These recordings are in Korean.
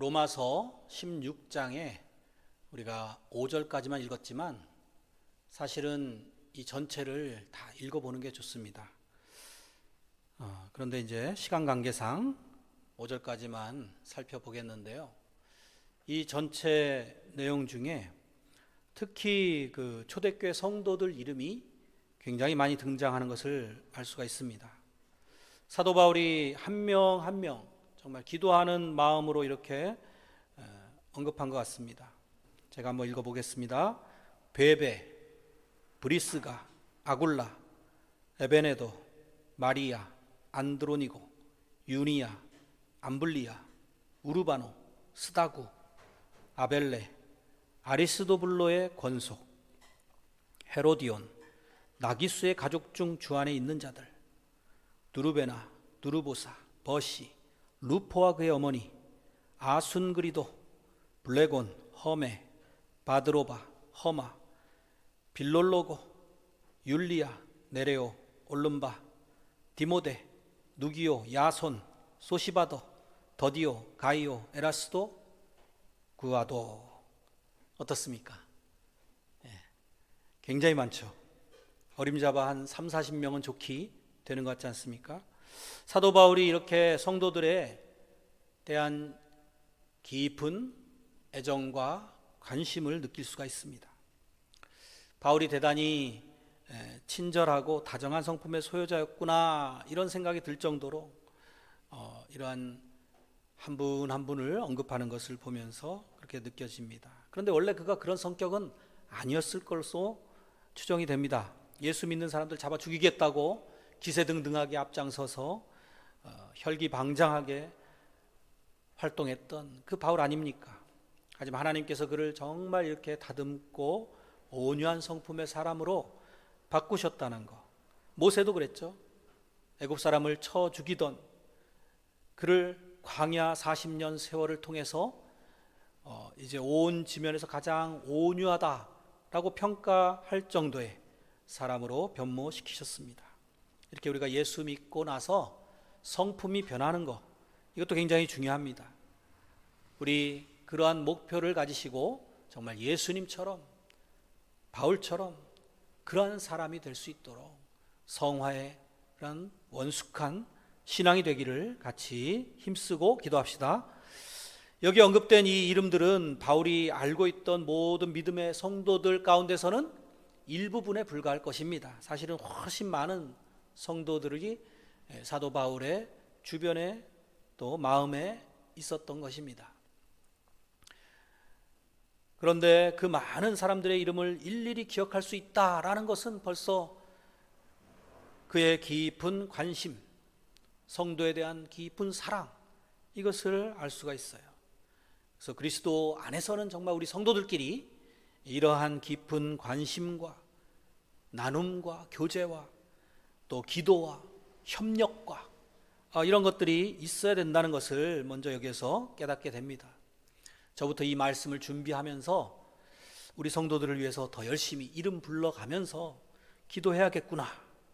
로마서 16장에 우리가 5절까지만 읽었지만 사실은 이 전체를 다 읽어보는 게 좋습니다. 그런데 이제 시간 관계상 5절까지만 살펴보겠는데요. 이 전체 내용 중에 특히 그 초대교회 성도들 이름이 굉장히 많이 등장하는 것을 알 수가 있습니다. 사도 바울이 한 명 한 명 정말 기도하는 마음으로 이렇게 언급한 것 같습니다. 제가 한번 읽어보겠습니다. 베베, 브리스가, 아굴라, 에베네도, 마리아, 안드로니고, 유니아, 암블리아, 우르바노, 스다구, 아벨레, 아리스도블로의 권속, 헤로디온, 나기수의 가족 중 주안에 있는 자들, 누르베나, 누르보사, 버시, 루포와 그의 어머니, 아순그리도, 블레곤, 허메, 바드로바, 허마, 빌롤로고, 율리아, 네레오, 올름바, 디모데, 누기오, 야손, 소시바더, 더디오, 가이오, 에라스도, 구아도. 어떻습니까? 굉장히 많죠. 어림잡아 한 3, 40명은 좋게 되는 것 같지 않습니까? 사도 바울이 이렇게 성도들에 대한 깊은 애정과 관심을 느낄 수가 있습니다. 바울이 대단히 친절하고 다정한 성품의 소유자였구나 이런 생각이 들 정도로 이러한 한 분 한 분을 언급하는 것을 보면서 그렇게 느껴집니다. 그런데 원래 그가 그런 성격은 아니었을 것으로 추정이 됩니다. 예수 믿는 사람들 잡아 죽이겠다고 기세등등하게 앞장서서 혈기방장하게 활동했던 그 바울 아닙니까? 하지만 하나님께서 그를 정말 이렇게 다듬고 온유한 성품의 사람으로 바꾸셨다는 것. 모세도 그랬죠. 애굽 사람을 쳐 죽이던 그를 광야 40년 세월을 통해서 이제 온 지면에서 가장 온유하다라고 평가할 정도의 사람으로 변모시키셨습니다. 이렇게 우리가 예수 믿고 나서 성품이 변하는 것, 이것도 굉장히 중요합니다. 우리 그러한 목표를 가지시고 정말 예수님처럼, 바울처럼 그러한 사람이 될 수 있도록 성화의 그런 원숙한 신앙이 되기를 같이 힘쓰고 기도합시다. 여기 언급된 이 이름들은 바울이 알고 있던 모든 믿음의 성도들 가운데서는 일부분에 불과할 것입니다. 사실은 훨씬 많은 성도들이 사도 바울의 주변에 또 마음에 있었던 것입니다. 그런데 그 많은 사람들의 이름을 일일이 기억할 수 있다라는 것은 벌써 그의 깊은 관심, 성도에 대한 깊은 사랑, 이것을 알 수가 있어요. 그래서 그리스도 안에서는 정말 우리 성도들끼리 이러한 깊은 관심과 나눔과 교제와 또 기도와 협력과 이런 것들이 있어야 된다는 것을 먼저 여기에서 깨닫게 됩니다. 저부터 이 말씀을 준비하면서 우리 성도들을 위해서 더 열심히 이름 불러가면서 기도해야겠구나,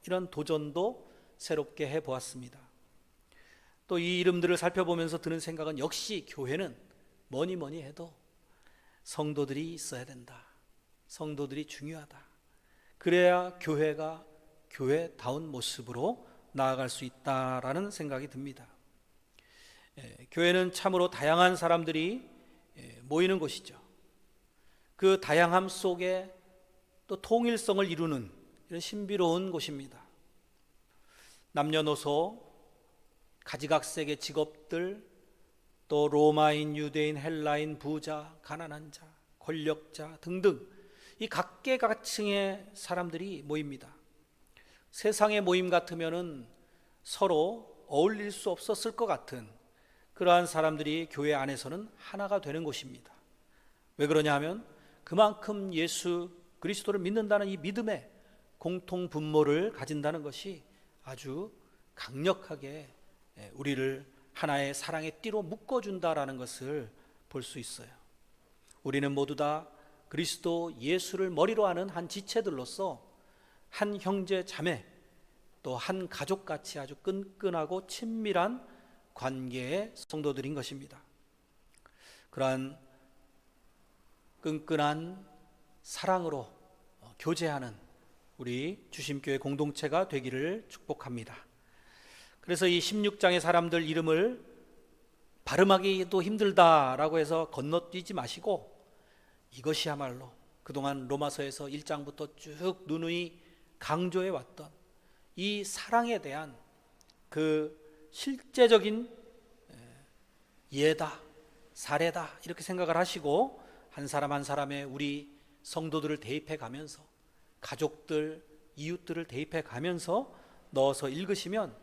이런 도전도 새롭게 해보았습니다. 또 이 이름들을 살펴보면서 드는 생각은 역시 교회는 뭐니 해도 성도들이 있어야 된다. 성도들이 중요하다. 그래야 교회가 교회다운 모습으로 나아갈 수 있다라는 생각이 듭니다. 교회는 참으로 다양한 사람들이 모이는 곳이죠. 그 다양함 속에 또 통일성을 이루는 이런 신비로운 곳입니다. 남녀노소, 가지각색의 직업들, 또 로마인, 유대인, 헬라인, 부자, 가난한 자, 권력자 등등 이 각계각층의 사람들이 모입니다. 세상의 모임 같으면은 서로 어울릴 수 없었을 것 같은 그러한 사람들이 교회 안에서는 하나가 되는 곳입니다. 왜 그러냐 하면 그만큼 예수 그리스도를 믿는다는 이 믿음의 공통 분모를 가진다는 것이 아주 강력하게 우리를 하나의 사랑의 띠로 묶어준다라는 것을 볼 수 있어요. 우리는 모두 다 그리스도 예수를 머리로 하는 한 지체들로서 한 형제 자매, 또 한 가족같이 아주 끈끈하고 친밀한 관계의 성도들인 것입니다. 그러한 끈끈한 사랑으로 교제하는 우리 주심교회 공동체가 되기를 축복합니다. 그래서 이 16장의 사람들 이름을 발음하기도 힘들다라고 해서 건너뛰지 마시고, 이것이야말로 그동안 로마서에서 1장부터 쭉 누누이 강조해 왔던 이 사랑에 대한 그 실제적인 예다, 사례다, 이렇게 생각을 하시고 한 사람 한 사람의 우리 성도들을 대입해 가면서, 가족들, 이웃들을 대입해 가면서 넣어서 읽으시면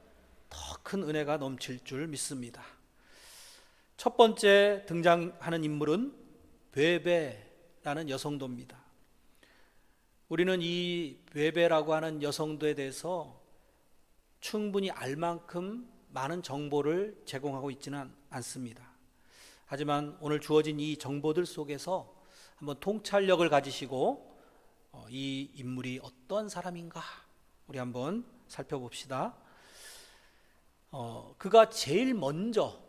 더 큰 은혜가 넘칠 줄 믿습니다. 첫 번째 등장하는 인물은 베베라는 여성도입니다. 우리는 이 베베라고 하는 여성도에 대해서 충분히 알 만큼 많은 정보를 제공하고 있지는 않습니다. 하지만 오늘 주어진 이 정보들 속에서 한번 통찰력을 가지시고 이 인물이 어떤 사람인가 우리 한번 살펴봅시다. 그가 제일 먼저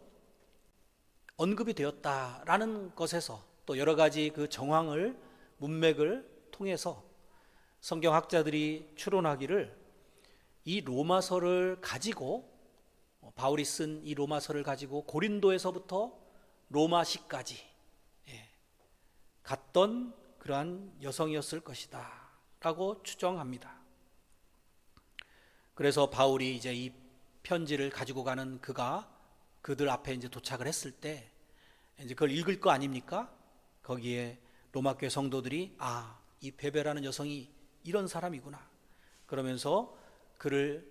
언급이 되었다라는 것에서, 또 여러 가지 그 정황을, 문맥을 통해서 성경학자들이 추론하기를, 이 로마서를 가지고, 바울이 쓴 이 로마서를 가지고 고린도에서부터 로마시까지 갔던 그러한 여성이었을 것이다 라고 추정합니다. 그래서 바울이 이제 이 편지를 가지고 가는 그들 앞에 이제 도착을 했을 때 이제 그걸 읽을 거 아닙니까? 거기에 로마교회 성도들이 이 베베라는 여성이 이런 사람이구나, 그러면서 그를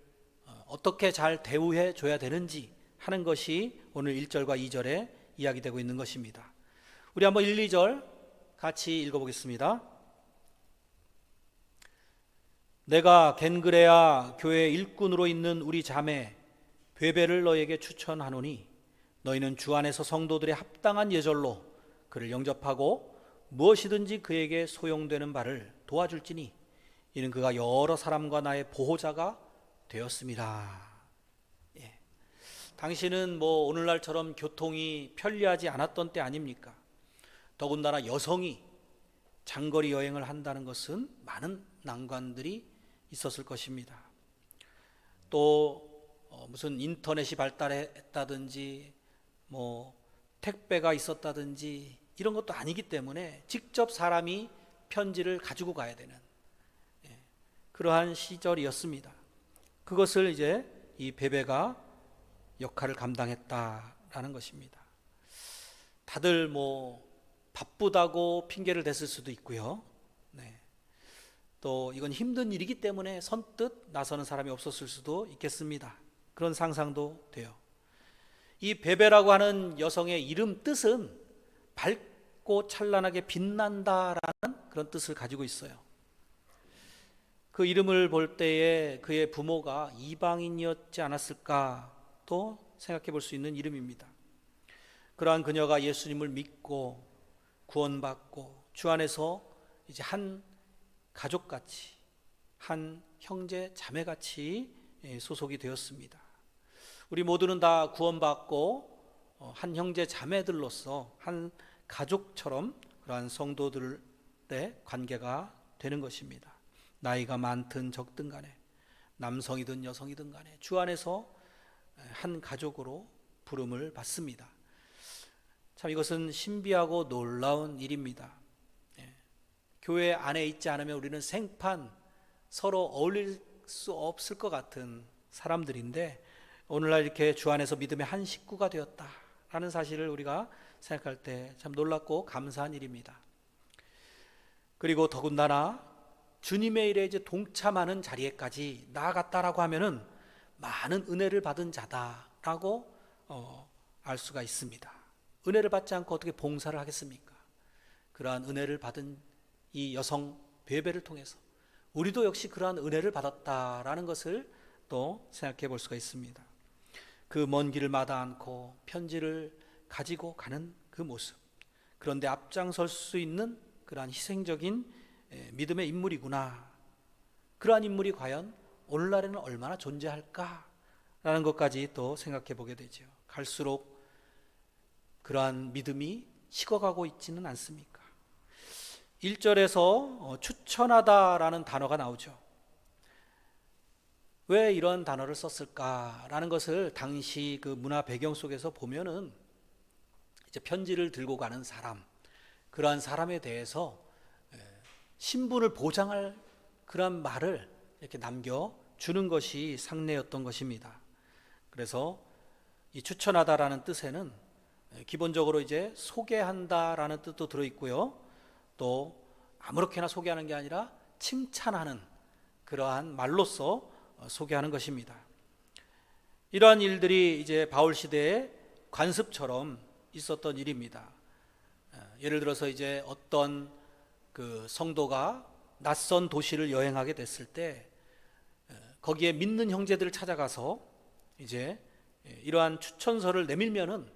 어떻게 잘 대우해 줘야 되는지 하는 것이 오늘 1절과 2절에 이야기되고 있는 것입니다. 우리 한번 1, 2절 같이 읽어보겠습니다. 내가 겐그레아 교회 일꾼으로 있는 우리 자매 베베를 너에게 추천하노니 너희는 주 안에서 성도들의 합당한 예절로 그를 영접하고 무엇이든지 그에게 소용되는 바를 도와줄지니 이는 그가 여러 사람과 나의 보호자가 되었습니다. 당신은 오늘날처럼 교통이 편리하지 않았던 때 아닙니까? 더군다나 여성이 장거리 여행을 한다는 것은 많은 난관들이 있었을 것입니다. 또 무슨 인터넷이 발달했다든지 택배가 있었다든지 이런 것도 아니기 때문에 직접 사람이 편지를 가지고 가야 되는 그러한 시절이었습니다. 그것을 이제 이 베베가 역할을 감당했다라는 것입니다. 다들 바쁘다고 핑계를 댔을 수도 있고요. 또 이건 힘든 일이기 때문에 선뜻 나서는 사람이 없었을 수도 있겠습니다. 그런 상상도 돼요. 이 베베라고 하는 여성의 이름 뜻은 밝고 찬란하게 빛난다라는 그런 뜻을 가지고 있어요. 그 이름을 볼 때에 그의 부모가 이방인이었지 않았을까 또 생각해 볼 수 있는 이름입니다. 그러한 그녀가 예수님을 믿고 구원받고 주 안에서 이제 한 가족같이, 한 형제 자매같이 소속이 되었습니다. 우리 모두는 다 구원받고 한 형제 자매들로서 한 가족처럼 그러한 성도들의 관계가 되는 것입니다. 나이가 많든 적든 간에, 남성이든 여성이든 간에 주 안에서 한 가족으로 부름을 받습니다. 참 이것은 신비하고 놀라운 일입니다. 교회 안에 있지 않으면 우리는 생판 서로 어울릴 수 없을 것 같은 사람들인데, 오늘날 이렇게 주 안에서 믿음의 한 식구가 되었다라는 사실을 우리가 생각할 때 참 놀랍고 감사한 일입니다. 그리고 더군다나 주님의 일에 이제 동참하는 자리에까지 나아갔다라고 하면은 많은 은혜를 받은 자다라고 알 수가 있습니다. 은혜를 받지 않고 어떻게 봉사를 하겠습니까? 그러한 은혜를 받은 이 여성 베베를 통해서 우리도 역시 그러한 은혜를 받았다라는 것을 또 생각해 볼 수가 있습니다. 그 먼 길을 마다 않고 편지를 가지고 가는 그 모습, 그런데 앞장설 수 있는 그러한 희생적인 믿음의 인물이구나. 그러한 인물이 과연 오늘날에는 얼마나 존재할까라는 것까지 또 생각해 보게 되죠. 갈수록 그러한 믿음이 식어가고 있지는 않습니까? 1절에서 추천하다라는 단어가 나오죠. 왜 이런 단어를 썼을까라는 것을 당시 그 문화 배경 속에서 보면은 이제 편지를 들고 가는 사람, 그러한 사람에 대해서 신분을 보장할 그런 말을 이렇게 남겨주는 것이 상례였던 것입니다. 그래서 이 추천하다라는 뜻에는 기본적으로 이제 소개한다라는 뜻도 들어있고요. 또 아무렇게나 소개하는 게 아니라 칭찬하는 그러한 말로서 소개하는 것입니다. 이러한 일들이 이제 바울 시대의 관습처럼 있었던 일입니다. 예를 들어서 이제 어떤 그 성도가 낯선 도시를 여행하게 됐을 때 거기에 믿는 형제들을 찾아가서 이제 이러한 추천서를 내밀면은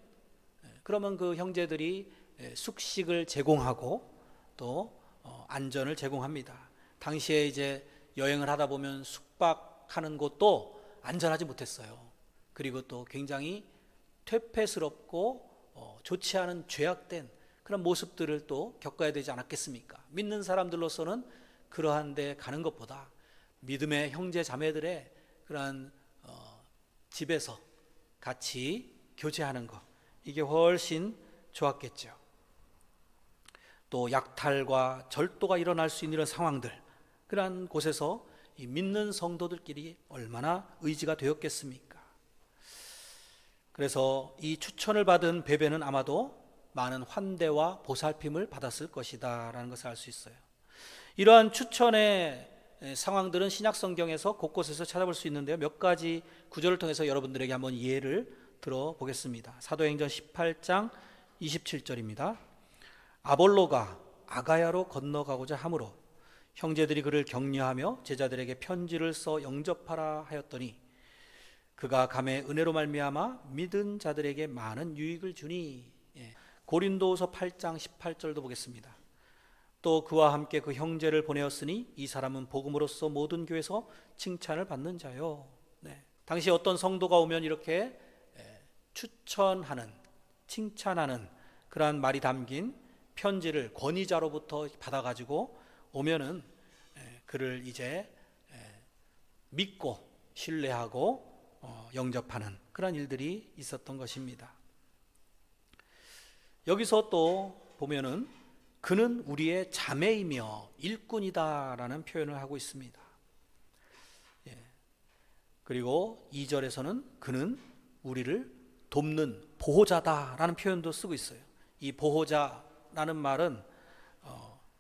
그러면 그 형제들이 숙식을 제공하고 또 안전을 제공합니다. 당시에 이제 여행을 하다 보면 숙박하는 곳도 안전하지 못했어요. 그리고 또 굉장히 퇴폐스럽고 좋지 않은 죄악된 그런 모습들을 또 겪어야 되지 않았겠습니까? 믿는 사람들로서는 그러한 데 가는 것보다 믿음의 형제 자매들의 그러한 집에서 같이 교제하는 것, 이게 훨씬 좋았겠죠. 또 약탈과 절도가 일어날 수 있는 이런 상황들, 그러한 곳에서 이 믿는 성도들끼리 얼마나 의지가 되었겠습니까? 그래서 이 추천을 받은 베베는 아마도 많은 환대와 보살핌을 받았을 것이다 라는 것을 알 수 있어요. 이러한 추천의 상황들은 신약 성경에서 곳곳에서 찾아볼 수 있는데요, 몇 가지 구절을 통해서 여러분들에게 한번 예를 들어보겠습니다. 사도행전 18장 27절입니다. 아볼로가 아가야로 건너가고자 하므로 형제들이 그를 격려하며 제자들에게 편지를 써 영접하라 하였더니 그가 감의 은혜로 말미암아 믿은 자들에게 많은 유익을 주니. 고린도후서 8장 18절도 보겠습니다. 또 그와 함께 그 형제를 보내었으니 이 사람은 복음으로써 모든 교회에서 칭찬을 받는 자요. 당시 어떤 성도가 오면 이렇게 추천하는, 칭찬하는 그러한 말이 담긴 편지를 권위자로부터 받아가지고 오면은 그를 이제 믿고 신뢰하고 영접하는 그런 일들이 있었던 것입니다. 여기서 또 보면은 그는 우리의 자매이며 일꾼이다라는 표현을 하고 있습니다. 그리고 2절에서는 그는 우리를 돕는 보호자다라는 표현도 쓰고 있어요. 이 보호자라는 말은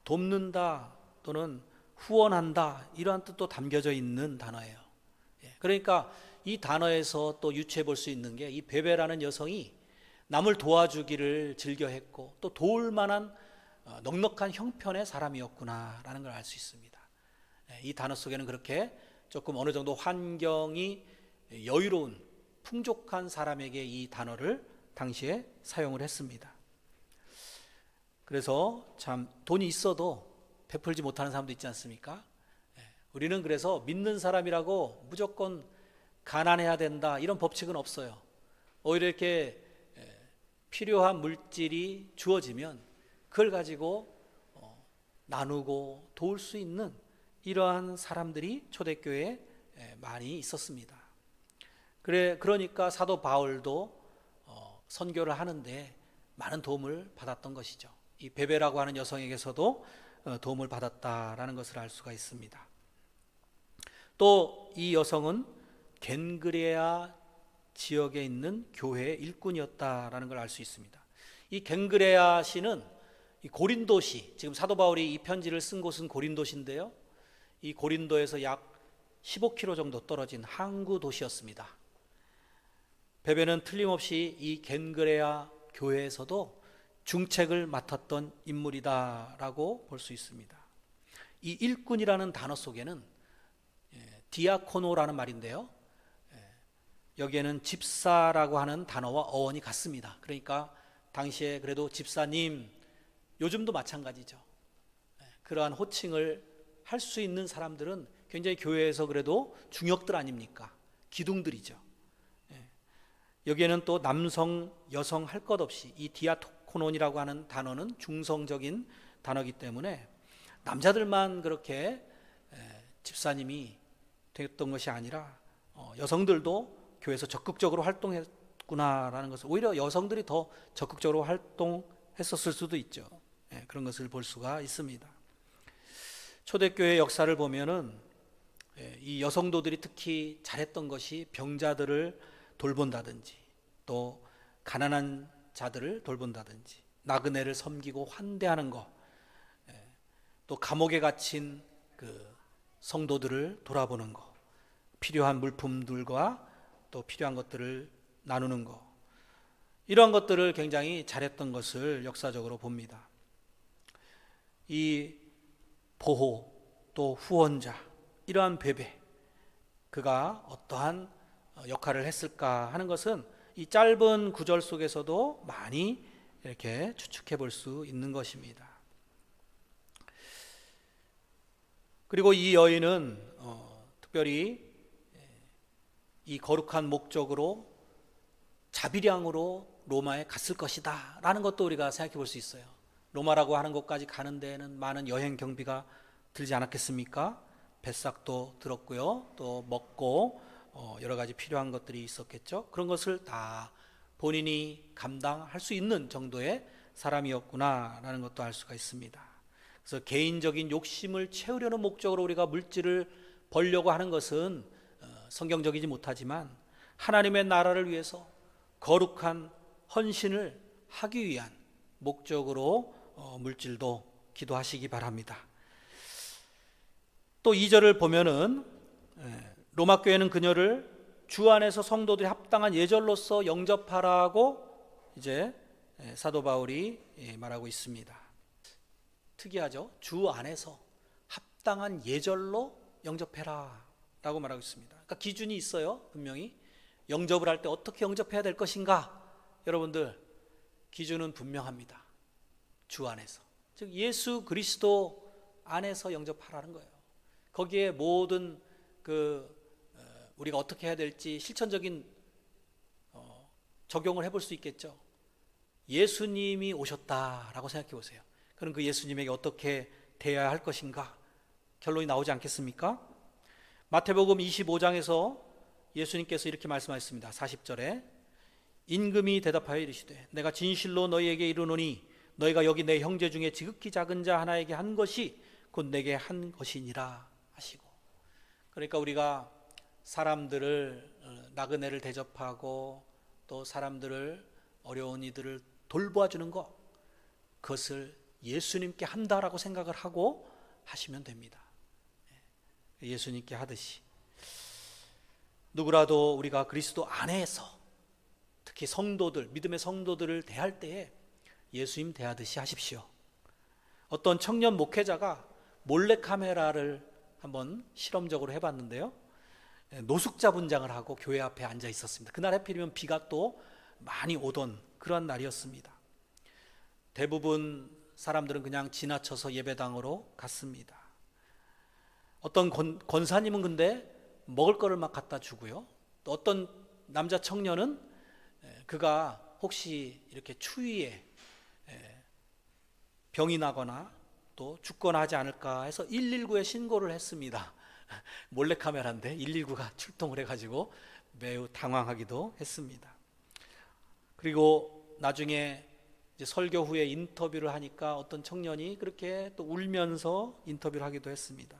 돕는다 또는 후원한다 이러한 뜻도 담겨져 있는 단어예요. 그러니까 이 단어에서 또 유추해 볼 수 있는 게 이 베베라는 여성이 남을 도와주기를 즐겨했고 또 도울 만한 넉넉한 형편의 사람이었구나라는 걸 알 수 있습니다. 이 단어 속에는 그렇게 조금 어느 정도 환경이 여유로운 풍족한 사람에게 이 단어를 당시에 사용을 했습니다. 그래서 참 돈이 있어도 베풀지 못하는 사람도 있지 않습니까? 우리는 그래서 믿는 사람이라고 무조건 가난해야 된다 이런 법칙은 없어요. 오히려 이렇게 필요한 물질이 주어지면 그걸 가지고 나누고 도울 수 있는 이러한 사람들이 초대교회에 많이 있었습니다. 그러니까 사도 바울도 선교를 하는데 많은 도움을 받았던 것이죠. 이 베베라고 하는 여성에게서도 도움을 받았다라는 것을 알 수가 있습니다. 또 이 여성은 겐그레아 지역에 있는 교회의 일꾼이었다라는 걸 알 수 있습니다. 이 겐그레아시는 이 고린도시, 지금 사도 바울이 이 편지를 쓴 곳은 고린도시인데요, 이 고린도에서 약 15km 정도 떨어진 항구 도시였습니다. 베베는 틀림없이 이 겐그레아 교회에서도 중책을 맡았던 인물이다라고 볼 수 있습니다. 이 일꾼이라는 단어 속에는 디아코노라는 말인데요, 여기에는 집사라고 하는 단어와 어원이 같습니다. 그러니까 당시에 그래도 집사님, 요즘도 마찬가지죠. 그러한 호칭을 할 수 있는 사람들은 굉장히 교회에서 그래도 중역들 아닙니까? 기둥들이죠. 여기에는 또 남성, 여성 할 것 없이 이 디아코논이라고 하는 단어는 중성적인 단어이기 때문에 남자들만 그렇게 집사님이 됐던 것이 아니라 여성들도 교회에서 적극적으로 활동했구나라는 것을, 오히려 여성들이 더 적극적으로 활동했었을 수도 있죠. 그런 것을 볼 수가 있습니다. 초대교회 역사를 보면은 이 여성도들이 특히 잘했던 것이 병자들을 돌본다든지, 또 가난한 자들을 돌본다든지, 나그네를 섬기고 환대하는 것, 또 감옥에 갇힌 그 성도들을 돌아보는 것, 필요한 물품들과 또 필요한 것들을 나누는 것, 이러한 것들을 굉장히 잘했던 것을 역사적으로 봅니다. 이 보호 또 후원자, 이러한 베베, 그가 어떠한 역할을 했을까 하는 것은 이 짧은 구절 속에서도 많이 이렇게 추측해 볼 수 있는 것입니다. 그리고 이 여인은 특별히 이 거룩한 목적으로 자비량으로 로마에 갔을 것이다 라는 것도 우리가 생각해 볼 수 있어요. 로마라고 하는 곳까지 가는 데에는 많은 여행 경비가 들지 않았겠습니까? 뱃삭도 들었고요, 또 먹고 여러 가지 필요한 것들이 있었겠죠. 그런 것을 다 본인이 감당할 수 있는 정도의 사람이었구나라는 것도 알 수가 있습니다. 그래서 개인적인 욕심을 채우려는 목적으로 우리가 물질을 벌려고 하는 것은 성경적이지 못하지만, 하나님의 나라를 위해서 거룩한 헌신을 하기 위한 목적으로 물질도 기도하시기 바랍니다. 또 2절을 보면은 로마 교회는 그녀를 주 안에서 성도들이 합당한 예절로서 영접하라고 이제 사도 바울이 말하고 있습니다. 특이하죠? 주 안에서 합당한 예절로 영접해라 라고 말하고 있습니다. 그러니까 기준이 있어요. 분명히 영접을 할 때 어떻게 영접해야 될 것인가, 여러분들 기준은 분명합니다. 주 안에서, 즉 예수 그리스도 안에서 영접하라는 거예요. 거기에 모든 우리가 어떻게 해야 될지 실천적인 적용을 해볼 수 있겠죠. 예수님이 오셨다라고 생각해 보세요. 그럼 그 예수님에게 어떻게 대해야 할 것인가, 결론이 나오지 않겠습니까? 마태복음 25장에서 예수님께서 이렇게 말씀하셨습니다. 40절에 임금이 대답하여 이르시되 내가 진실로 너희에게 이르노니 너희가 여기 내 형제 중에 지극히 작은 자 하나에게 한 것이 곧 내게 한 것이니라 하시고, 그러니까 우리가 사람들을, 나그네를 대접하고 또 사람들을, 어려운 이들을 돌보아주는 것, 그것을 예수님께 한다라고 생각을 하고 하시면 됩니다. 예수님께 하듯이 누구라도 우리가 그리스도 안에서 특히 성도들, 믿음의 성도들을 대할 때에 예수님 대하듯이 하십시오. 어떤 청년 목회자가 몰래카메라를 한번 실험적으로 해봤는데요, 노숙자 분장을 하고 교회 앞에 앉아 있었습니다. 그날 하필이면 비가 또 많이 오던 그런 날이었습니다. 대부분 사람들은 그냥 지나쳐서 예배당으로 갔습니다. 어떤 권사님은 근데 먹을 거를 막 갖다 주고요, 또 어떤 남자 청년은 그가 혹시 이렇게 추위에 병이 나거나 또 죽거나 하지 않을까 해서 119에 신고를 했습니다. 몰래카메라인데 119가 출동을 해가지고 매우 당황하기도 했습니다. 그리고 나중에 이제 설교 후에 인터뷰를 하니까 어떤 청년이 그렇게 또 울면서 인터뷰를 하기도 했습니다.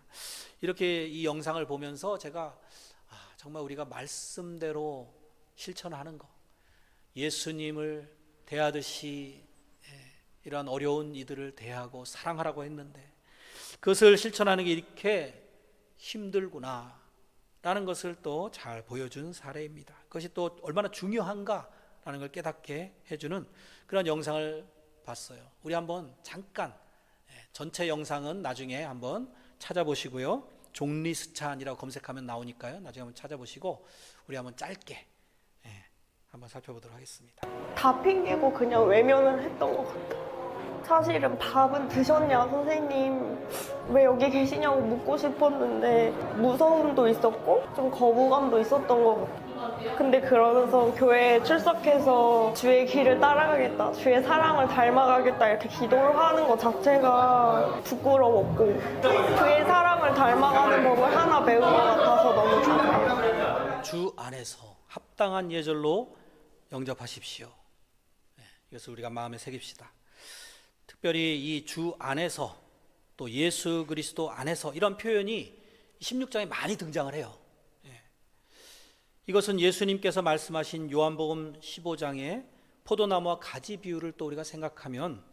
이렇게 이 영상을 보면서 제가 정말 우리가 말씀대로 실천하는 것, 예수님을 대하듯이 이러한 어려운 이들을 대하고 사랑하라고 했는데 그것을 실천하는 게 이렇게 힘들구나 라는 것을 또 잘 보여준 사례입니다. 그것이 또 얼마나 중요한가라는 걸 깨닫게 해주는 그런 영상을 봤어요. 우리 한번 잠깐, 전체 영상은 나중에 한번 찾아보시고요, 종리스찬이라고 검색하면 나오니까요, 나중에 한번 찾아보시고 우리 한번 짧게 한번 살펴보도록 하겠습니다. 다 핑계고 그냥 외면을 했던 것 같아. 사실은 밥은 드셨냐 선생님, 왜 여기 계시냐고 묻고 싶었는데 무서움도 있었고 좀 거부감도 있었던 것 같아. 근데 그러면서 교회에 출석해서 주의 길을 따라가겠다, 주의 사랑을 닮아가겠다 이렇게 기도를 하는 것 자체가 부끄러웠고, 그의 사랑을 닮아가는 법을 하나 배운 것 같아서 너무 좋아요. 주 안에서 합당한 예절로 영접하십시오. 이것을 우리가 마음에 새깁시다. 특별히 이 주 안에서 또 예수 그리스도 안에서 이런 표현이 16장에 많이 등장을 해요. 이것은 예수님께서 말씀하신 요한복음 15장의 포도나무와 가지 비유를 또 우리가 생각하면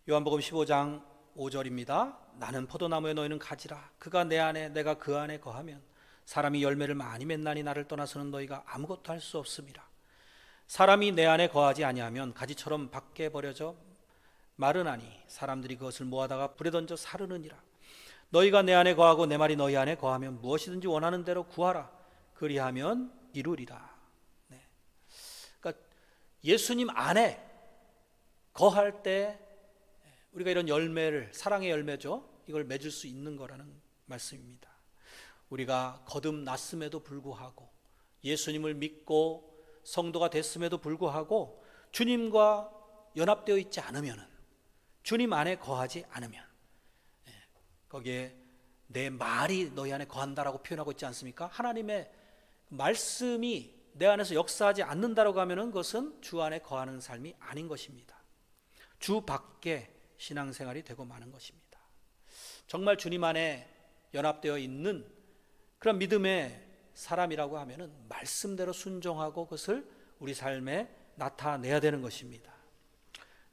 요한복음 15장 5절입니다. 나는 포도나무에 너희는 가지라. 그가 내 안에 내가 그 안에 거하면 사람이 열매를 많이 맺나니 나를 떠나서는 너희가 아무것도 할 수 없음이라. 사람이 내 안에 거하지 아니하면 가지처럼 밖에 버려져 마르나니 사람들이 그것을 모아다가 불에 던져 사르느니라. 너희가 내 안에 거하고 내 말이 너희 안에 거하면 무엇이든지 원하는 대로 구하라. 그리하면 이루리라. 그러니까 예수님 안에 거할 때 우리가 이런 열매를, 사랑의 열매죠, 이걸 맺을 수 있는 거라는 말씀입니다. 우리가 거듭났음에도 불구하고 예수님을 믿고 성도가 됐음에도 불구하고 주님과 연합되어 있지 않으면, 주님 안에 거하지 않으면, 거기에 내 말이 너희 안에 거한다라고 표현하고 있지 않습니까? 하나님의 말씀이 내 안에서 역사하지 않는다라고 하면 그것은 주 안에 거하는 삶이 아닌 것입니다. 주 밖에 신앙생활이 되고 마는 것입니다. 정말 주님 안에 연합되어 있는 그런 믿음의 사람이라고 하면 말씀대로 순종하고 그것을 우리 삶에 나타내야 되는 것입니다.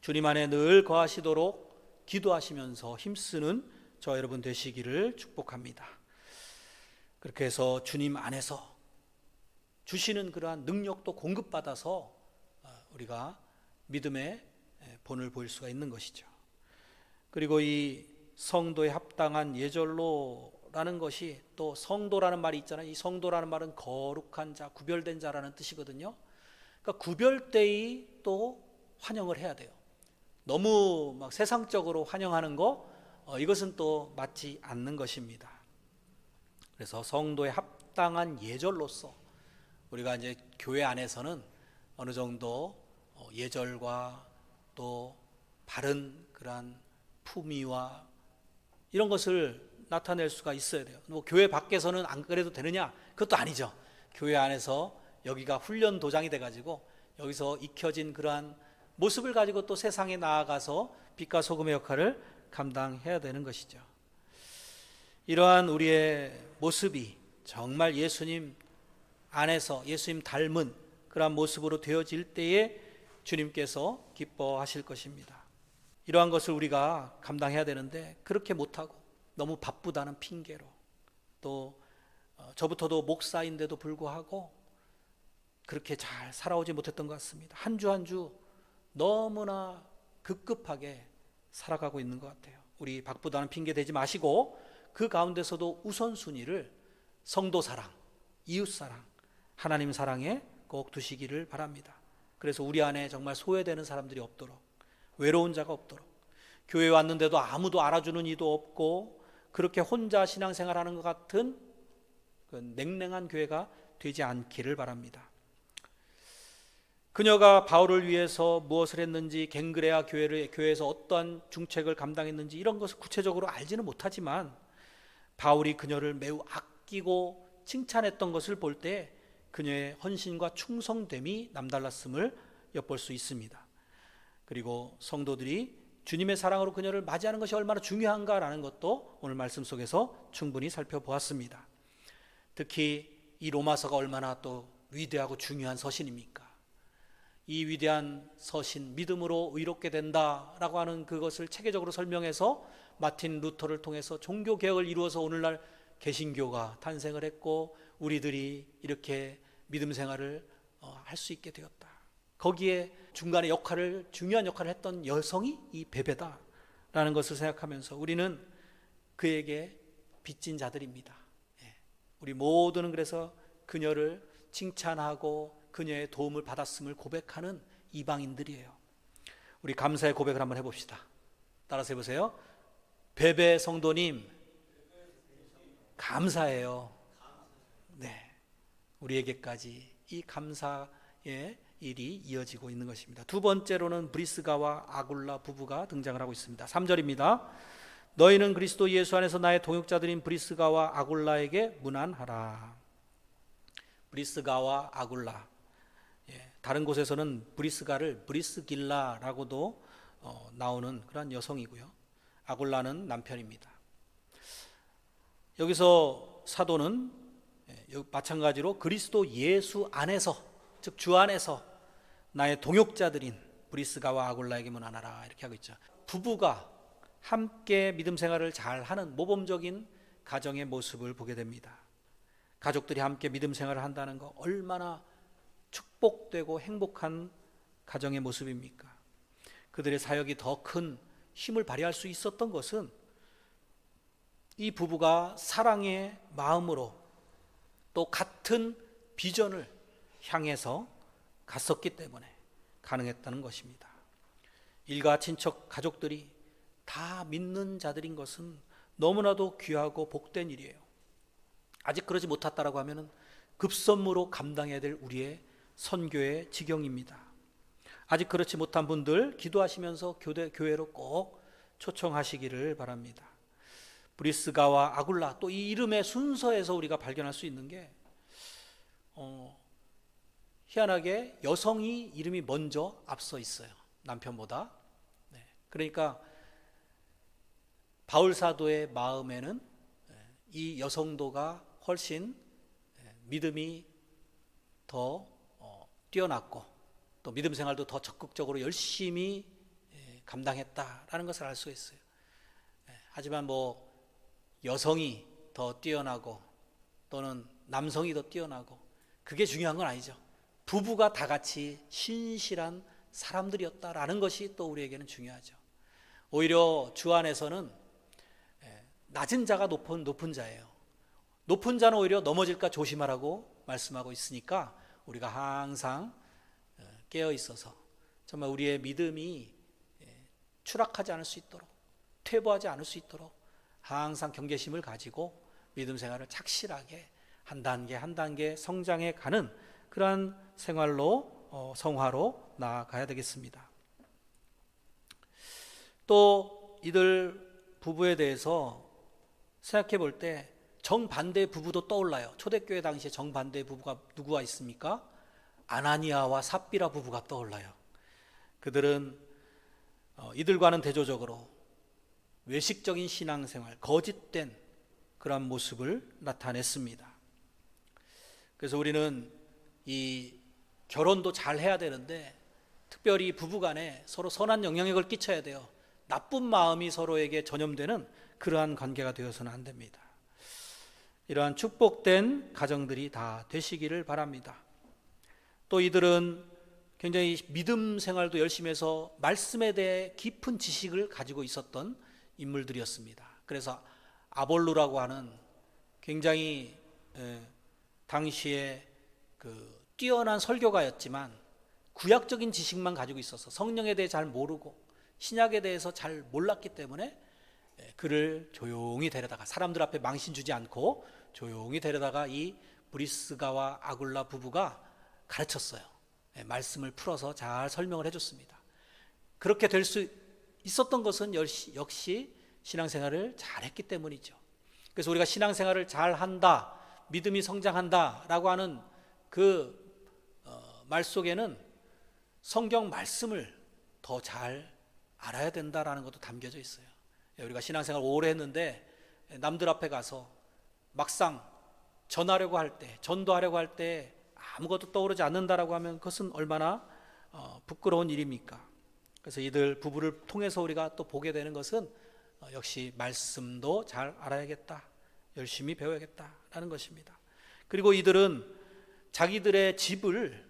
주님 안에 늘 거하시도록 기도하시면서 힘쓰는 저 여러분 되시기를 축복합니다. 그렇게 해서 주님 안에서 주시는 그러한 능력도 공급받아서 우리가 믿음의 본을 보일 수가 있는 것이죠. 그리고 이 성도에 합당한 예절로라는 것이, 또 성도라는 말이 있잖아요. 이 성도라는 말은 거룩한 자, 구별된 자라는 뜻이거든요. 그러니까 구별되이 또 환영을 해야 돼요. 너무 막 세상적으로 환영하는 거, 이것은 또 맞지 않는 것입니다. 그래서 성도에 합당한 예절로서 우리가 이제 교회 안에서는 어느 정도 예절과 또 바른 그러한 품위와 이런 것을 나타낼 수가 있어야 돼요. 뭐 교회 밖에서는 안 그래도 되느냐? 그것도 아니죠. 교회 안에서 여기가 훈련 도장이 돼가지고 여기서 익혀진 그러한 모습을 가지고 또 세상에 나아가서 빛과 소금의 역할을 감당해야 되는 것이죠. 이러한 우리의 모습이 정말 예수님 안에서 예수님 닮은 그러한 모습으로 되어질 때에 주님께서 기뻐하실 것입니다. 이러한 것을 우리가 감당해야 되는데 그렇게 못하고 너무 바쁘다는 핑계로, 또 저부터도 목사인데도 불구하고 그렇게 잘 살아오지 못했던 것 같습니다. 한 주 한 주 너무나 급급하게 살아가고 있는 것 같아요. 우리 바쁘다는 핑계 대지 마시고 그 가운데서도 우선순위를 성도 사랑, 이웃 사랑, 하나님 사랑에 꼭 두시기를 바랍니다. 그래서 우리 안에 정말 소외되는 사람들이 없도록, 외로운 자가 없도록, 교회에 왔는데도 아무도 알아주는 이도 없고 그렇게 혼자 신앙생활하는 것 같은 그 냉랭한 교회가 되지 않기를 바랍니다. 그녀가 바울을 위해서 무엇을 했는지, 갱그레아 교회에서 어떠한 중책을 감당했는지 이런 것을 구체적으로 알지는 못하지만 바울이 그녀를 매우 아끼고 칭찬했던 것을 볼 때 그녀의 헌신과 충성됨이 남달랐음을 엿볼 수 있습니다. 그리고 성도들이 주님의 사랑으로 그녀를 맞이하는 것이 얼마나 중요한가라는 것도 오늘 말씀 속에서 충분히 살펴보았습니다. 특히 이 로마서가 얼마나 또 위대하고 중요한 서신입니까? 이 위대한 서신, 믿음으로 의롭게 된다라고 하는 그것을 체계적으로 설명해서 마틴 루터를 통해서 종교개혁을 이루어서 오늘날 개신교가 탄생을 했고 우리들이 이렇게 믿음 생활을 할 수 있게 되었다. 거기에 중간에 중요한 역할을 했던 여성이 이 베베다라는 것을 생각하면서 우리는 그에게 빚진 자들입니다. 우리 모두는 그래서 그녀를 칭찬하고 그녀의 도움을 받았음을 고백하는 이방인들이에요. 우리 감사의 고백을 한번 해봅시다. 따라서 해보세요. 베베 성도님 감사해요. 네, 우리에게까지 이 감사의 일이 이어지고 있는 것입니다. 두 번째로는 브리스가와 아굴라 부부가 등장을 하고 있습니다. 3절입니다. 너희는 그리스도 예수 안에서 나의 동역자들인 브리스가와 아굴라에게 문안하라. 브리스가와 아굴라, 다른 곳에서는 브리스가를 브리스길라라고도 나오는 그런 여성이고요. 아굴라는 남편입니다. 여기서 사도는 마찬가지로 그리스도 예수 안에서, 즉 주 안에서 나의 동역자들인 브리스가와 아굴라에게 문안하라 이렇게 하고 있죠. 부부가 함께 믿음 생활을 잘하는 모범적인 가정의 모습을 보게 됩니다. 가족들이 함께 믿음 생활을 한다는 거 얼마나 축복되고 행복한 가정의 모습입니까? 그들의 사역이 더 큰 힘을 발휘할 수 있었던 것은 이 부부가 사랑의 마음으로 또 같은 비전을 향해서 갔었기 때문에 가능했다는 것입니다. 일가 친척 가족들이 다 믿는 자들인 것은 너무나도 귀하고 복된 일이에요. 아직 그러지 못했다라고 하면 급선무로 감당해야 될 우리의 선교의 지경입니다. 아직 그렇지 못한 분들 기도하시면서 교회로 꼭 초청하시기를 바랍니다. 브리스가와 아굴라, 또 이 이름의 순서에서 우리가 발견할 수 있는 게 희한하게 여성이 이름이 먼저 앞서 있어요. 남편보다. 그러니까 바울 사도의 마음에는 이 여성도가 훨씬 믿음이 더 뛰어났고 또 믿음 생활도 더 적극적으로 열심히 감당했다라는 것을 알 수 있어요. 하지만 뭐 여성이 더 뛰어나고 또는 남성이 더 뛰어나고 그게 중요한 건 아니죠. 부부가 다 같이 신실한 사람들이었다라는 것이 또 우리에게는 중요하죠. 오히려 주 안에서는 낮은 자가 높은 자예요. 높은 자는 오히려 넘어질까 조심하라고 말씀하고 있으니까 우리가 항상 깨어 있어서 정말 우리의 믿음이 추락하지 않을 수 있도록, 퇴보하지 않을 수 있도록 항상 경계심을 가지고 믿음 생활을 착실하게 한 단계 한 단계 성장해 가는 그러한 생활로 성화로 나아가야 되겠습니다. 또 이들 부부에 대해서 생각해 볼 때 정반대 부부도 떠올라요. 초대교회 당시에 정반대 부부가 누구가 있습니까? 아나니아와 삽비라 부부가 떠올라요. 그들은 이들과는 대조적으로 외식적인 신앙생활, 거짓된 그런 모습을 나타냈습니다. 그래서 우리는 이 결혼도 잘 해야 되는데 특별히 부부간에 서로 선한 영향력을 끼쳐야 돼요. 나쁜 마음이 서로에게 전염되는 그러한 관계가 되어서는 안 됩니다. 이러한 축복된 가정들이 다 되시기를 바랍니다. 또 이들은 굉장히 믿음 생활도 열심히 해서 말씀에 대해 깊은 지식을 가지고 있었던 인물들이었습니다. 그래서 아볼루라고 하는 굉장히 당시에 그 뛰어난 설교가였지만 구약적인 지식만 가지고 있어서 성령에 대해 잘 모르고 신약에 대해서 잘 몰랐기 때문에 그를 조용히 데려다가 사람들 앞에 망신 주지 않고 조용히 데려다가 이 브리스가와 아굴라 부부가 가르쳤어요. 말씀을 풀어서 잘 설명을 해줬습니다. 그렇게 될 수 있었던 것은 역시 신앙생활을 잘했기 때문이죠. 그래서 우리가 신앙생활을 잘한다, 믿음이 성장한다라고 하는 그 말 속에는 성경 말씀을 더 잘 알아야 된다라는 것도 담겨져 있어요. 우리가 신앙생활 오래 했는데 남들 앞에 가서 막상 전하려고 할 때, 전도하려고 할 때 아무것도 떠오르지 않는다라고 하면 그것은 얼마나 부끄러운 일입니까? 그래서 이들 부부를 통해서 우리가 또 보게 되는 것은 역시 말씀도 잘 알아야겠다, 열심히 배워야겠다라는 것입니다. 그리고 이들은 자기들의 집을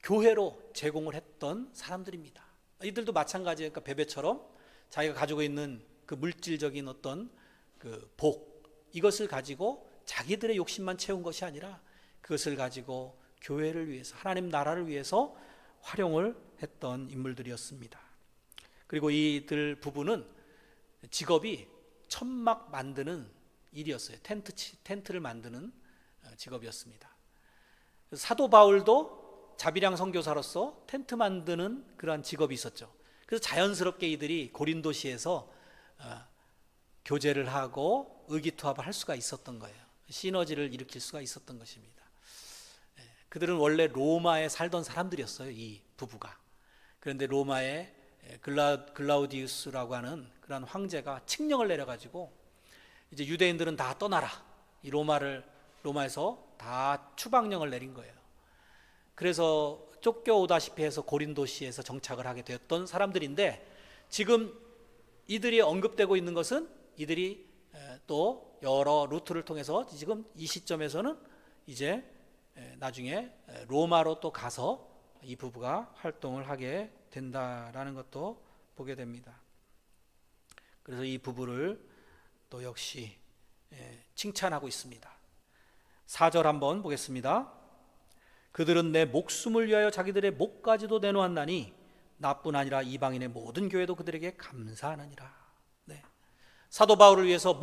교회로 제공을 했던 사람들입니다. 이들도 마찬가지예요. 그러니까 베베처럼 자기가 가지고 있는 그 물질적인 어떤 그 복, 이것을 가지고 자기들의 욕심만 채운 것이 아니라 그것을 가지고 교회를 위해서, 하나님 나라를 위해서 활용을 했던 인물들이었습니다. 그리고 이들 부부는 직업이 천막 만드는 일이었어요. 텐트를 만드는 직업이었습니다. 사도 바울도 자비량 선교사로서 텐트 만드는 그러한 직업이 있었죠. 그래서 자연스럽게 이들이 고린도시에서 교제를 하고 의기투합을 할 수가 있었던 거예요. 시너지를 일으킬 수가 있었던 것입니다. 그들은 원래 로마에 살던 사람들이었어요, 이 부부가. 그런데 로마의 글라우디우스라고 하는 그런 황제가 칙령을 내려가지고 이제 유대인들은 다 떠나라, 이 로마에서 다 추방령을 내린 거예요. 그래서 쫓겨오다시피 해서 고린도시에서 정착을 하게 되었던 사람들인데, 지금 이들이 언급되고 있는 것은 이들이 또 여러 루트를 통해서 지금 이 시점에서는 이제 나중에 로마로 또 가서 이 부부가 활동을 하게 된다라는 것도 보게 됩니다. 그래서 이 부부를 또 역시 칭찬하고 있습니다. 4절 한번 보겠습니다. 그들은 내 목숨을 위하여 자기들의 목까지도 내놓았나니 나뿐 아니라 이방인의 모든 교회도 그들에게 감사하느니라. 네. 사도 바울을 위해서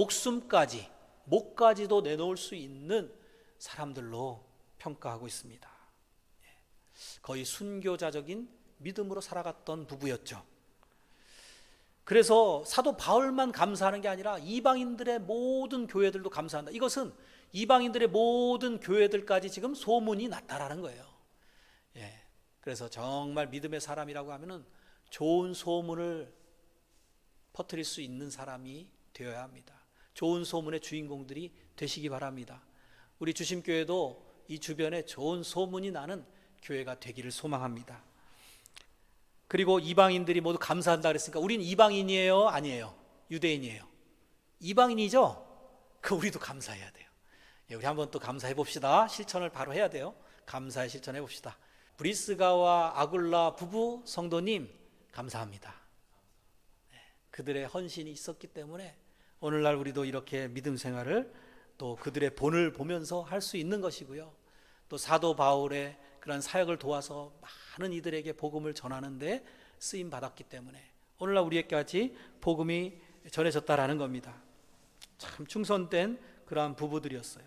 목까지도 내놓을 수 있는 사람들로 평가하고 있습니다. 거의 순교자적인 믿음으로 살아갔던 부부였죠. 그래서 사도 바울만 감사하는 게 아니라 이방인들의 모든 교회들도 감사한다. 이것은 이방인들의 모든 교회들까지 지금 소문이 났다라는 거예요. 그래서 정말 믿음의 사람이라고 하면은 좋은 소문을 퍼뜨릴 수 있는 사람이 되어야 합니다. 좋은 소문의 주인공들이 되시기 바랍니다. 우리 주심교회도 이 주변에 좋은 소문이 나는 교회가 되기를 소망합니다. 그리고 이방인들이 모두 감사한다 그랬으니까 우린 이방인이에요, 아니에요? 유대인이에요? 이방인이죠? 우리도 감사해야 돼요. 우리 한번 또 감사해 봅시다. 실천을 바로 해야 돼요. 감사의 실천해 봅시다. 브리스가와 아굴라 부부 성도님 감사합니다. 그들의 헌신이 있었기 때문에 오늘날 우리도 이렇게 믿음 생활을 또 그들의 본을 보면서 할 수 있는 것이고요. 또 사도 바울의 그런 사역을 도와서 많은 이들에게 복음을 전하는 데 쓰임 받았기 때문에 오늘날 우리에게까지 복음이 전해졌다라는 겁니다. 참 충성된 그러한 부부들이었어요.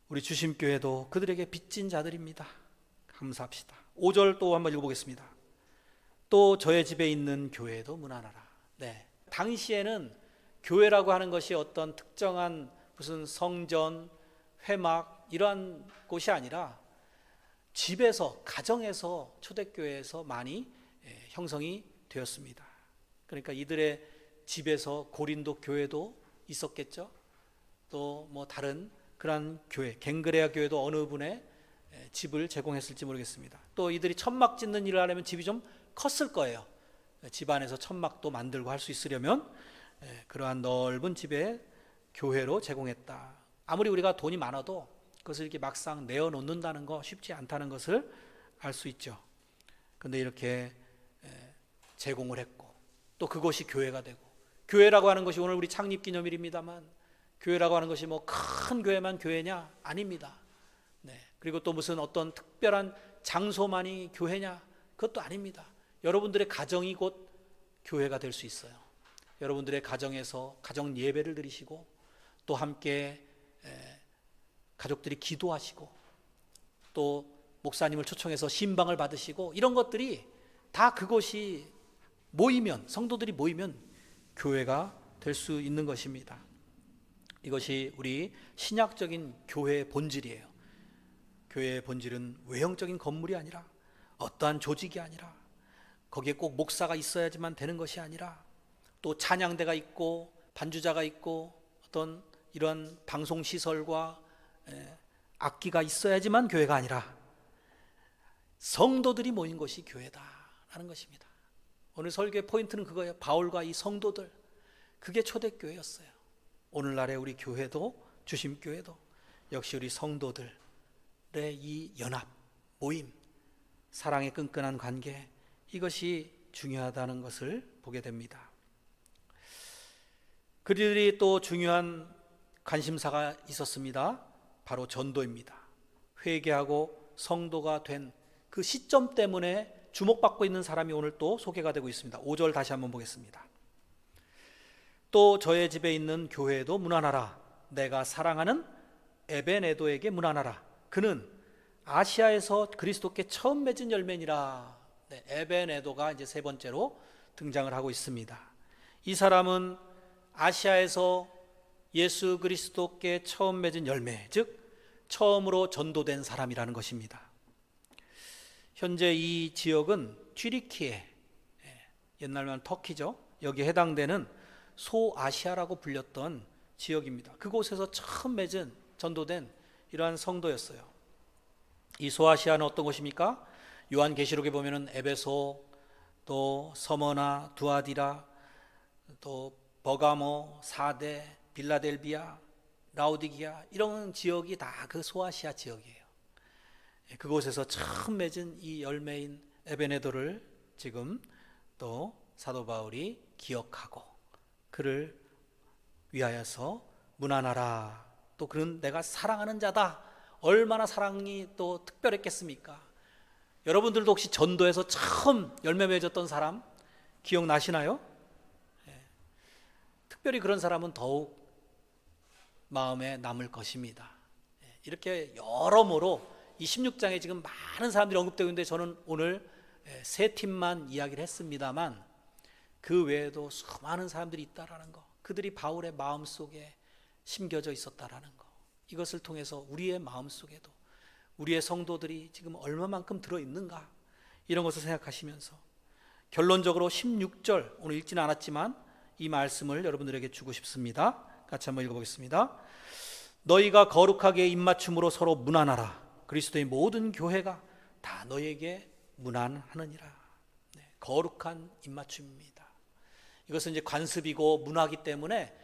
우리 주심교회도 그들에게 빚진 자들입니다. 감사합시다. 5절 또 한번 읽어보겠습니다. 또 저의 집에 있는 교회도 문안하라. 네. 당시에는 교회라고 하는 것이 어떤 특정한 무슨 성전, 회막 이러한 곳이 아니라 집에서, 가정에서, 초대교회에서 많이 형성이 되었습니다. 그러니까 이들의 집에서 고린도 교회도 있었겠죠. 또 뭐 다른 그런 교회, 갱그레아 교회도 어느 분의 집을 제공했을지 모르겠습니다. 또 이들이 천막 짓는 일을 하려면 집이 좀 컸을 거예요. 집 안에서 천막도 만들고 할 수 있으려면 그러한 넓은 집에 교회로 제공했다. 아무리 우리가 돈이 많아도 그것을 이렇게 막상 내어놓는다는 거 쉽지 않다는 것을 알 수 있죠. 그런데 이렇게 제공을 했고 또 그것이 교회가 되고, 교회라고 하는 것이 오늘 우리 창립기념일입니다만 교회라고 하는 것이 뭐 큰 교회만 교회냐? 아닙니다. 그리고 또 무슨 어떤 특별한 장소만이 교회냐? 그것도 아닙니다. 여러분들의 가정이 곧 교회가 될 수 있어요. 여러분들의 가정에서 가정 예배를 드리시고 또 함께 가족들이 기도하시고 또 목사님을 초청해서 신방을 받으시고 이런 것들이 다 그것이 모이면, 성도들이 모이면 교회가 될 수 있는 것입니다. 이것이 우리 신약적인 교회의 본질이에요. 교회의 본질은 외형적인 건물이 아니라, 어떠한 조직이 아니라, 거기에 꼭 목사가 있어야지만 되는 것이 아니라, 또 찬양대가 있고 반주자가 있고 어떤 이런 방송시설과 악기가 있어야지만 교회가 아니라 성도들이 모인 것이 교회다라는 것입니다. 오늘 설교의 포인트는 그거예요. 바울과 이 성도들, 그게 초대교회였어요. 오늘날의 우리 교회도, 주심교회도 역시 우리 성도들의 이 연합, 모임, 사랑의 끈끈한 관계, 이것이 중요하다는 것을 보게 됩니다. 그들이 또 중요한 관심사가 있었습니다. 바로 전도입니다. 회개하고 성도가 된 그 시점 때문에 주목받고 있는 사람이 오늘 또 소개가 되고 있습니다. 5절 다시 한번 보겠습니다. 또 저의 집에 있는 교회도 문안하라. 내가 사랑하는 에베네도에게 문안하라. 그는 아시아에서 그리스도께 처음 맺은 열매니라. 네, 에베네도가 이제 세 번째로 등장을 하고 있습니다. 이 사람은 아시아에서 예수 그리스도께 처음 맺은 열매, 즉 처음으로 전도된 사람이라는 것입니다. 현재 이 지역은 튀르키예, 옛날만 터키죠. 여기에 해당되는 소아시아라고 불렸던 지역입니다. 그곳에서 처음 맺은 전도된 이러한 성도였어요. 이 소아시아는 어떤 곳입니까? 요한계시록에 보면은 에베소, 또 서머나, 두아디라, 또 버가모, 사데, 빌라델비아, 라오디기아, 이런 지역이 다 그 소아시아 지역이에요. 그곳에서 처음 맺은 이 열매인 에베네도를 지금 또 사도 바울이 기억하고 그를 위하여서 문안하라. 또 그는 내가 사랑하는 자다. 얼마나 사랑이 또 특별했겠습니까? 여러분들도 혹시 전도에서 처음 열매 맺었던 사람 기억나시나요? 특별히 그런 사람은 더욱 마음에 남을 것입니다. 이렇게 여러모로 이 16장에 지금 많은 사람들이 언급되고 있는데 저는 오늘 세 팀만 이야기를 했습니다만 그 외에도 수많은 사람들이 있다라는 거, 그들이 바울의 마음속에 심겨져 있었다라는 거, 이것을 통해서 우리의 마음속에도 우리의 성도들이 지금 얼마만큼 들어있는가, 이런 것을 생각하시면서 결론적으로 16절 오늘 읽지는 않았지만 이 말씀을 여러분들에게 주고 싶습니다. 같이 한번 읽어보겠습니다. 너희가 거룩하게 입맞춤으로 서로 문안하라. 그리스도의 모든 교회가 다 너희에게 문안하느니라. 네, 거룩한 입맞춤입니다. 이것은 이제 관습이고 문화이기 때문에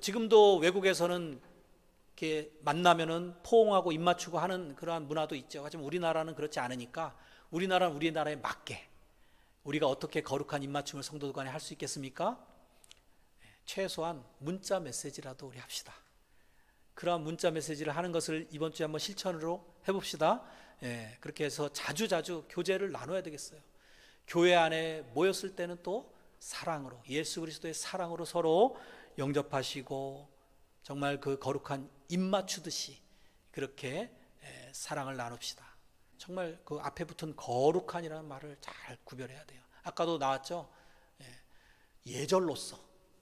지금도 외국에서는 이렇게 만나면은 포옹하고 입맞추고 하는 그러한 문화도 있죠. 하지만 우리나라는 그렇지 않으니까 우리나라는 우리나라에 맞게 우리가 어떻게 거룩한 입맞춤을 성도들 간에 할 수 있겠습니까? 최소한 문자 메시지라도 우리 합시다. 그러한 문자 메시지를 하는 것을 이번 주에 한번 실천으로 해봅시다. 그렇게 해서 자주자주 교제를 나눠야 되겠어요. 교회 안에 모였을 때는 또 사랑으로, 예수 그리스도의 사랑으로 서로 영접하시고 정말 그 거룩한 입맞추듯이 그렇게 사랑을 나눕시다. 정말 그 앞에 붙은 거룩한이라는 말을 잘 구별해야 돼요. 아까도 나왔죠. 예절로서,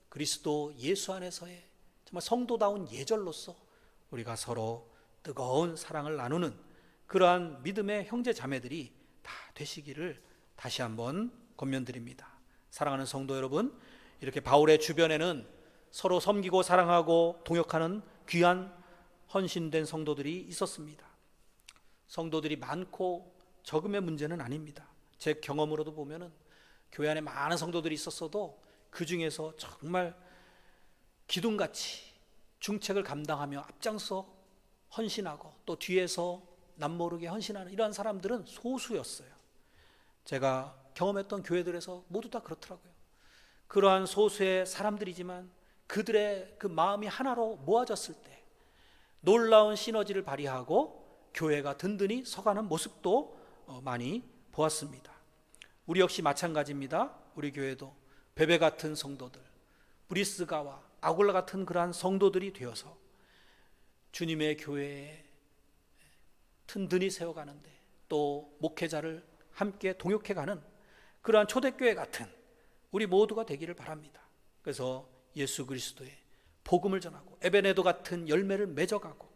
그리스도 예수 안에서의 정말 성도다운 예절로서 우리가 서로 뜨거운 사랑을 나누는 그러한 믿음의 형제 자매들이 다 되시기를 다시 한번 권면드립니다. 사랑하는 성도 여러분, 이렇게 바울의 주변에는 서로 섬기고 사랑하고 동역하는 귀한 헌신된 성도들이 있었습니다. 성도들이 많고 적음의 문제는 아닙니다. 제 경험으로도 보면은 교회 안에 많은 성도들이 있었어도 그 중에서 정말 기둥같이 중책을 감당하며 앞장서 헌신하고 또 뒤에서 남모르게 헌신하는 이러한 사람들은 소수였어요. 제가 경험했던 교회들에서 모두 다 그렇더라고요. 그러한 소수의 사람들이지만 그들의 그 마음이 하나로 모아졌을 때 놀라운 시너지를 발휘하고 교회가 든든히 서가는 모습도 많이 보았습니다. 우리 역시 마찬가지입니다. 우리 교회도 베베 같은 성도들, 브리스가와 아굴라 같은 그러한 성도들이 되어서 주님의 교회에 든든히 세워가는데 또 목회자를 함께 동역해가는 그러한 초대교회 같은 우리 모두가 되기를 바랍니다. 그래서 예수 그리스도의 복음을 전하고 에베네도 같은 열매를 맺어가고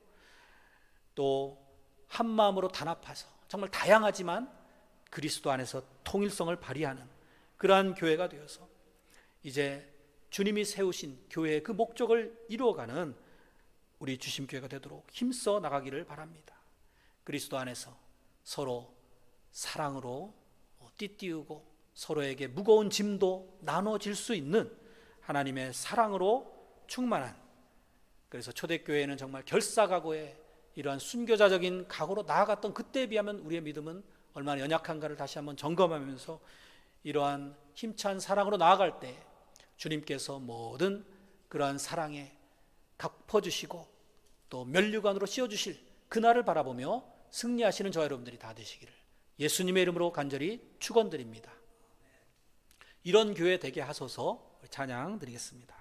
또 한마음으로 단합해서 정말 다양하지만 그리스도 안에서 통일성을 발휘하는 그러한 교회가 되어서 이제 주님이 세우신 교회의 그 목적을 이루어가는 우리 주심교회가 되도록 힘써 나가기를 바랍니다. 그리스도 안에서 서로 사랑으로 띠띠우고 서로에게 무거운 짐도 나눠질 수 있는 하나님의 사랑으로 충만한, 그래서 초대교회는 정말 결사각오의 이러한 순교자적인 각오로 나아갔던 그때에 비하면 우리의 믿음은 얼마나 연약한가를 다시 한번 점검하면서 이러한 힘찬 사랑으로 나아갈 때 주님께서 모든 그러한 사랑에 갚아주시고 또 면류관으로 씌워주실 그날을 바라보며 승리하시는 저와 여러분들이 다 되시기를 예수님의 이름으로 간절히 축원드립니다. 이런 교회 되게 하소서. 찬양 드리겠습니다.